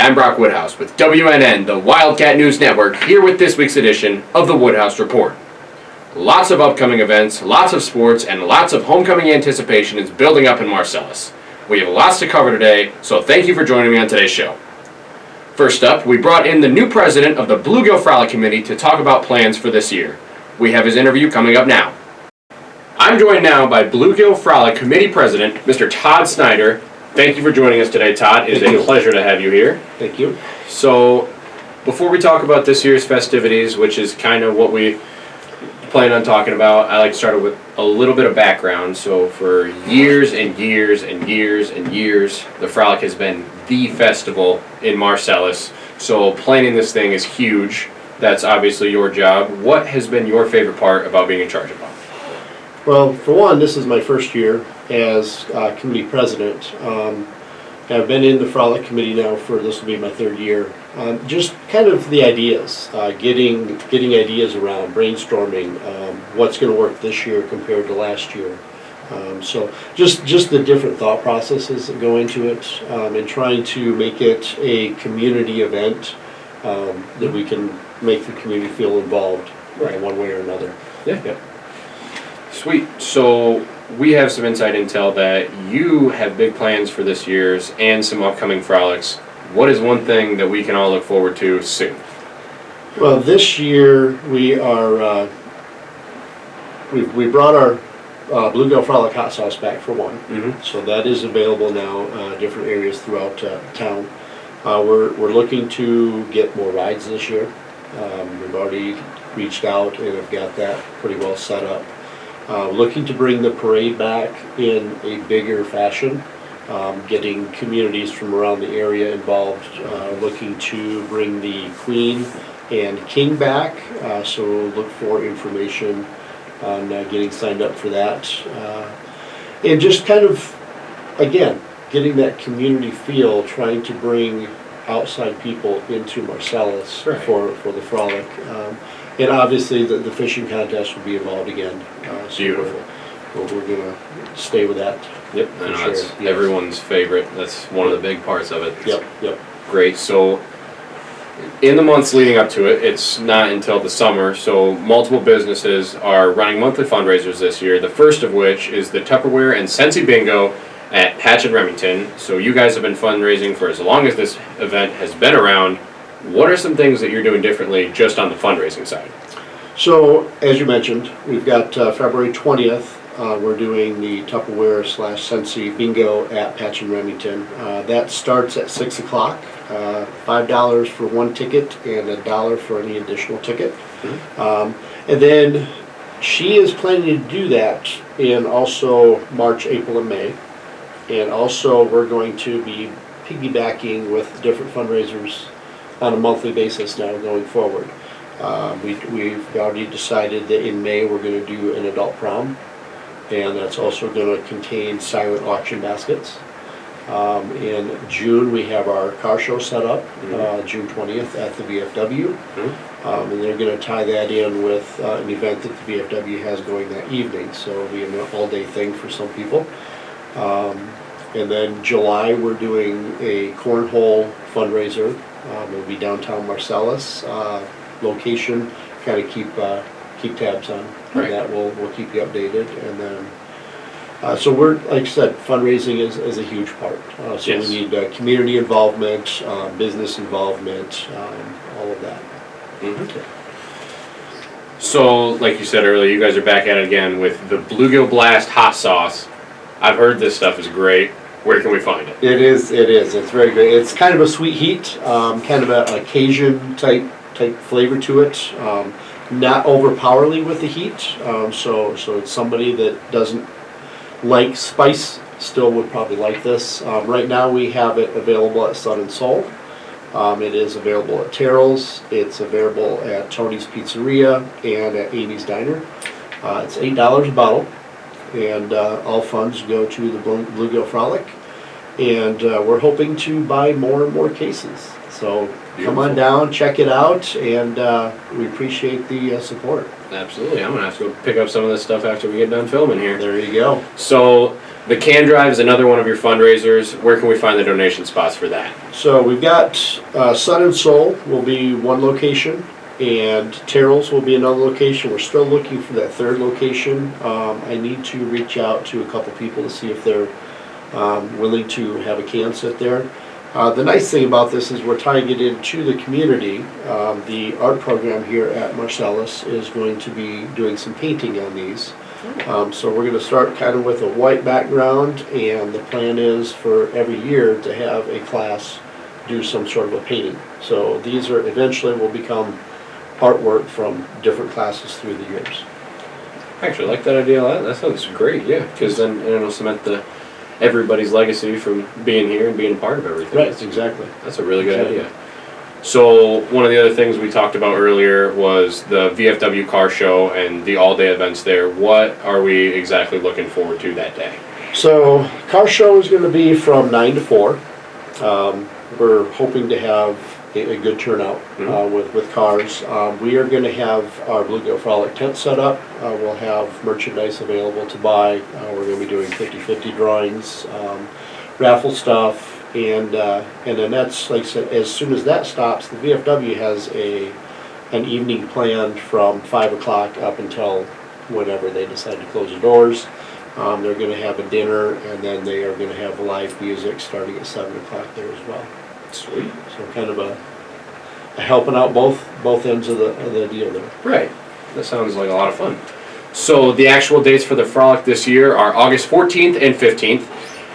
I'm Brock Woodhouse with WNN, the Wildcat News Network, here with this week's edition of the Woodhouse Report. Lots of upcoming events, lots of sports, and lots of homecoming anticipation is building up in Marcellus. We have lots to cover today, so thank you for joining me on today's show. First up, we brought in the new president of the Bluegill Frolic Committee to talk about plans for this year. We have his interview coming up now. I'm joined now by Bluegill Frolic Committee President, Mr. Todd Snyder. Thank you for joining us today, Todd. It is a pleasure to have you here. Thank you. So, before we talk about this year's festivities, which is kind of what we plan on talking about, I like to start with a little bit of background. So, for years and years and years and years, the Frolic has been the festival in Marcellus. So, planning this thing is huge. That's obviously your job. What has been your favorite part about being in charge of it? Well, for one, this is my first year as committee president. I've been in the Frolic Committee now for, this will be my third year. Just kind of the ideas, getting ideas around, brainstorming, what's going to work this year compared to last year. So just the different thought processes that go into it, and trying to make it a community event that we can make the community feel involved one way or another. Yeah. Sweet. So we have some inside intel that you have big plans for this year's and some upcoming frolics. What is one thing that we can all look forward to soon? Well, this year we are we brought our Bluegill Frolic hot sauce back for one. Mm-hmm. So that is available now, different areas throughout town. We're looking to get more rides this year. We've already reached out and have got that pretty well set up. Looking to bring the parade back in a bigger fashion, getting communities from around the area involved, looking to bring the Queen and King back, so look for information on getting signed up for that. And just kind of, again, getting that community feel, trying to bring outside people into Marcellus for the frolic. And obviously the fishing contest will be involved again. So Beautiful. We're going to stay with that. Yep, I know that's everyone's favorite. That's one of the big parts of it. Yep. Great. So in the months leading up to it, it's not until the summer, so multiple businesses are running monthly fundraisers this year, the first of which is the Tupperware and Scentsy Bingo at Patch and Remington. So you guys have been fundraising for as long as this event has been around. What are some things that you're doing differently just on the fundraising side? So, as you mentioned, we've got February 20th, we're doing the Tupperware / Scentsy Bingo at Patch and Remington. That starts at 6 o'clock, $5 for one ticket and $1 for any additional ticket. Mm-hmm. And then she is planning to do that in also March, April, and May. And also we're going to be piggybacking with different fundraisers on a monthly basis now going forward. We've already decided that in May we're going to do an adult prom, and that's also going to contain silent auction baskets. In June we have our car show set up, June 20th at the VFW, and they're going to tie that in with an event that the VFW has going that evening, so it'll be an all-day thing for some people. And then July we're doing a cornhole fundraiser. It'll be downtown Marcellus location. Kind of keep tabs on that. We'll keep you updated. And then so we're, like I said, fundraising is a huge part. So yes. We need community involvement, business involvement, all of that. Mm-hmm. Okay. So, like you said earlier, you guys are back at it again with the Bluegill Blast hot sauce. I've heard this stuff is great. Where can we find it? It is. It's very great. It's kind of a sweet heat, kind of a Cajun type flavor to it. Not overpoweringly with the heat. So it's somebody that doesn't like spice still would probably like this. Right now we have it available at Sun and Soul. It is available at Terrell's. It's available at Tony's Pizzeria and at Amy's Diner. It's $8 a bottle. And all funds go to the Bluegill Frolic, and we're hoping to buy more and more cases. So come Beautiful. on down, check it out, and we appreciate the support. Absolutely. I'm going to have to go pick up some of this stuff after we get done filming here. There you go. So the can drive is another one of your fundraisers. Where can we find the donation spots for that? So we've got Sun and Soul will be one location, and Terrell's will be another location. We're still looking for that third location. I need to reach out to a couple people to see if they're willing to have a can sit there. The nice thing about this is we're tying it into the community. The art program here at Marcellus is going to be doing some painting on these. So we're going to start kind of with a white background, and the plan is for every year to have a class do some sort of a painting. So these are eventually will become artwork from different classes through the years. I actually like that idea a lot. That sounds great, yeah, because then it'll cement everybody's legacy from being here and being a part of everything. Right, exactly. That's a really good idea. So one of the other things we talked about earlier was the VFW car show and the all-day events there. What are we exactly looking forward to that day? So car show is going to be from 9 to 4. We're hoping to have a good turnout with cars. We are going to have our Bluegill Frolic tent set up. We'll have merchandise available to buy. We're going to be doing 50-50 drawings, raffle stuff. And then that's, like I said, as soon as that stops, the VFW has an evening planned from 5 o'clock up until whenever they decide to close the doors. They're going to have a dinner, and then they are going to have live music starting at 7 o'clock there as well. Sweet. So kind of a helping out both ends of the deal there. Right. That sounds like a lot of fun. So the actual dates for the Frolic this year are August 14th and 15th.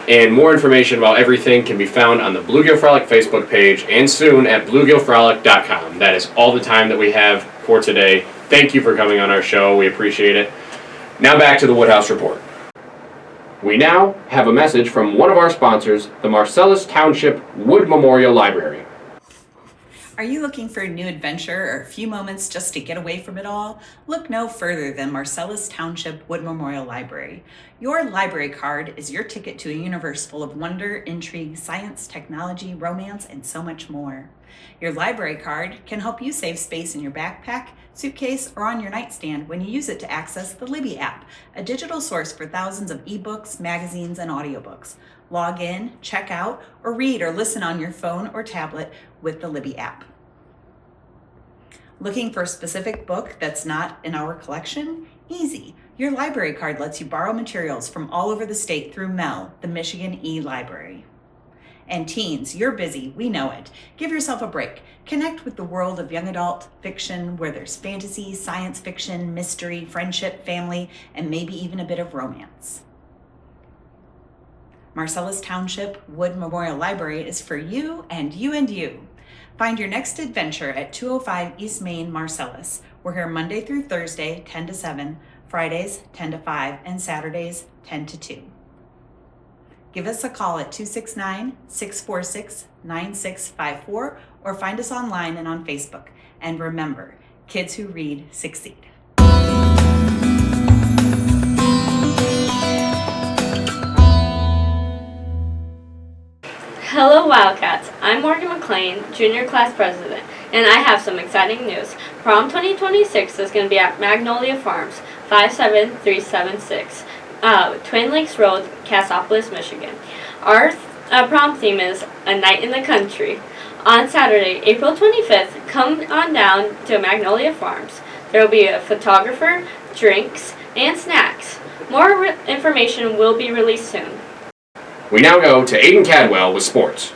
And more information about everything can be found on the Bluegill Frolic Facebook page and soon at bluegillfrolic.com. That is all the time that we have for today. Thank you for coming on our show. We appreciate it. Now back to the Woodhouse Report. We now have a message from one of our sponsors, the Marcellus Township Wood Memorial Library. Are you looking for a new adventure or a few moments just to get away from it all? Look no further than Marcellus Township Wood Memorial Library. Your library card is your ticket to a universe full of wonder, intrigue, science, technology, romance, and so much more. Your library card can help you save space in your backpack, suitcase, or on your nightstand when you use it to access the Libby app, a digital source for thousands of ebooks, magazines, and audiobooks. Log in, check out, or read or listen on your phone or tablet with the Libby app. Looking for a specific book that's not in our collection? Easy. Your library card lets you borrow materials from all over the state through MEL, the Michigan E-Library. And teens, you're busy, we know it. Give yourself a break. Connect with the world of young adult fiction where there's fantasy, science fiction, mystery, friendship, family, and maybe even a bit of romance. Marcellus Township Wood Memorial Library is for you and you and you. Find your next adventure at 205 East Main, Marcellus. We're here Monday through Thursday, 10 to 7, Fridays, 10 to 5, and Saturdays, 10 to 2. Give us a call at 269-646-9654 or find us online and on Facebook. And remember, kids who read succeed. Hello Wildcats, I'm Morgan McLean, Junior Class President, and I have some exciting news. Prom 2026 is going to be at Magnolia Farms, 57376, Twin Lakes Road, Cassopolis, Michigan. Our prom theme is A Night in the Country. On Saturday, April 25th, come on down to Magnolia Farms. There will be a photographer, drinks, and snacks. More information will be released soon. We now go to Aiden Cadwell with sports.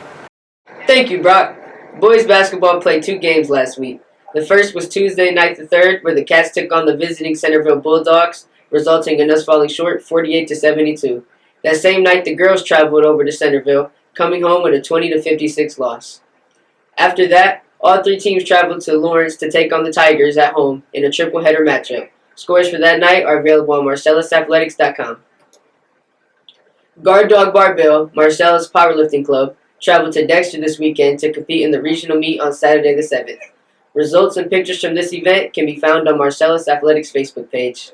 Thank you, Brock. Boys basketball played 2 games last week. The first was Tuesday night the 3rd, where the Cats took on the visiting Centerville Bulldogs, resulting in us falling short 48-72. That same night, the girls traveled over to Centerville, coming home with a 20-56 loss. After that, all 3 teams traveled to Lawrence to take on the Tigers at home in a triple-header matchup. Scores for that night are available on marcellusathletics.com. Guard Dog Barbell, Marcellus Powerlifting Club, traveled to Dexter this weekend to compete in the regional meet on Saturday the 7th. Results and pictures from this event can be found on Marcellus Athletics Facebook page.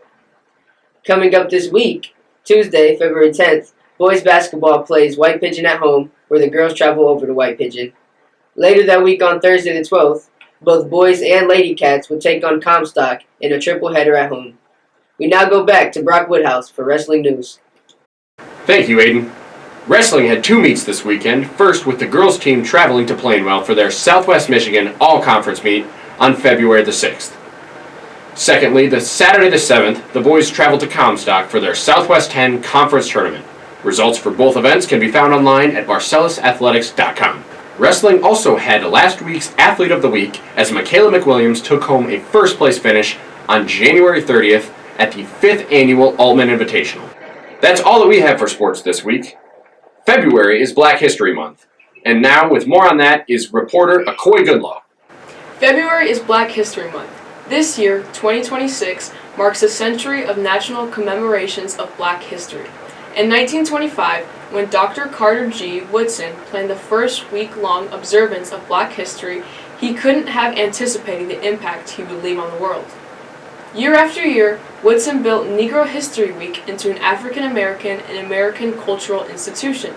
Coming up this week, Tuesday, February 10th, boys basketball plays White Pigeon at home, where the girls travel over to White Pigeon. Later that week on Thursday the 12th, both boys and lady cats will take on Comstock in a triple header at home. We now go back to Brock Woodhouse for wrestling news. Thank you, Aiden. Wrestling had two meets this weekend, first with the girls team traveling to Plainwell for their Southwest Michigan All-Conference meet on February the 6th. Secondly, the Saturday the 7th, the boys traveled to Comstock for their Southwest 10 Conference Tournament. Results for both events can be found online at marcellusathletics.com. Wrestling also had last week's Athlete of the Week as Michaela McWilliams took home a first-place finish on January 30th at the 5th Annual Altman Invitational. That's all that we have for sports this week. February is Black History Month, and now with more on that is reporter Akoy Goodlaw. February is Black History Month. This year, 2026, marks a century of national commemorations of Black history. In 1925, when Dr. Carter G. Woodson planned the first week-long observance of Black history, he couldn't have anticipated the impact he would leave on the world. Year after year, Woodson built Negro History Week into an African American and American cultural institution.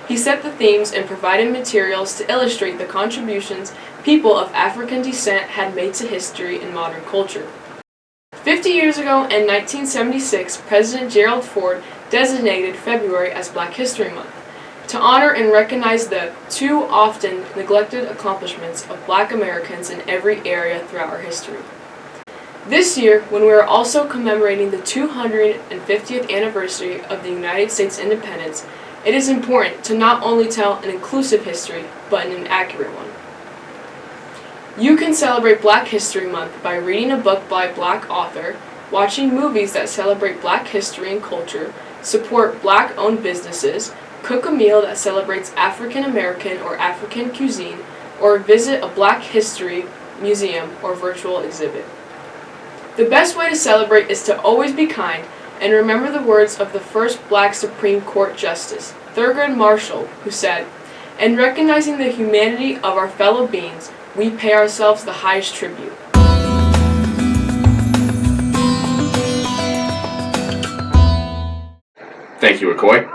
He set the themes and provided materials to illustrate the contributions people of African descent had made to history and modern culture. 50 years ago, in 1976, President Gerald Ford designated February as Black History Month to honor and recognize the too often neglected accomplishments of Black Americans in every area throughout our history. This year, when we are also commemorating the 250th anniversary of the United States independence, it is important to not only tell an inclusive history, but an accurate one. You can celebrate Black History Month by reading a book by a Black author, watching movies that celebrate Black history and culture, support Black-owned businesses, cook a meal that celebrates African American or African cuisine, or visit a Black history museum or virtual exhibit. The best way to celebrate is to always be kind and remember the words of the first Black Supreme Court Justice, Thurgood Marshall, who said, "In recognizing the humanity of our fellow beings, we pay ourselves the highest tribute." Thank you, Akoy.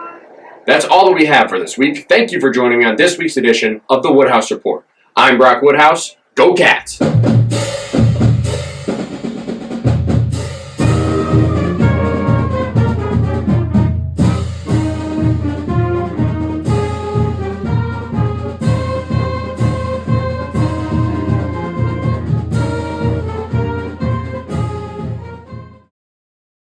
That's all that we have for this week. Thank you for joining me on this week's edition of the Woodhouse Report. I'm Brock Woodhouse. Go Cats!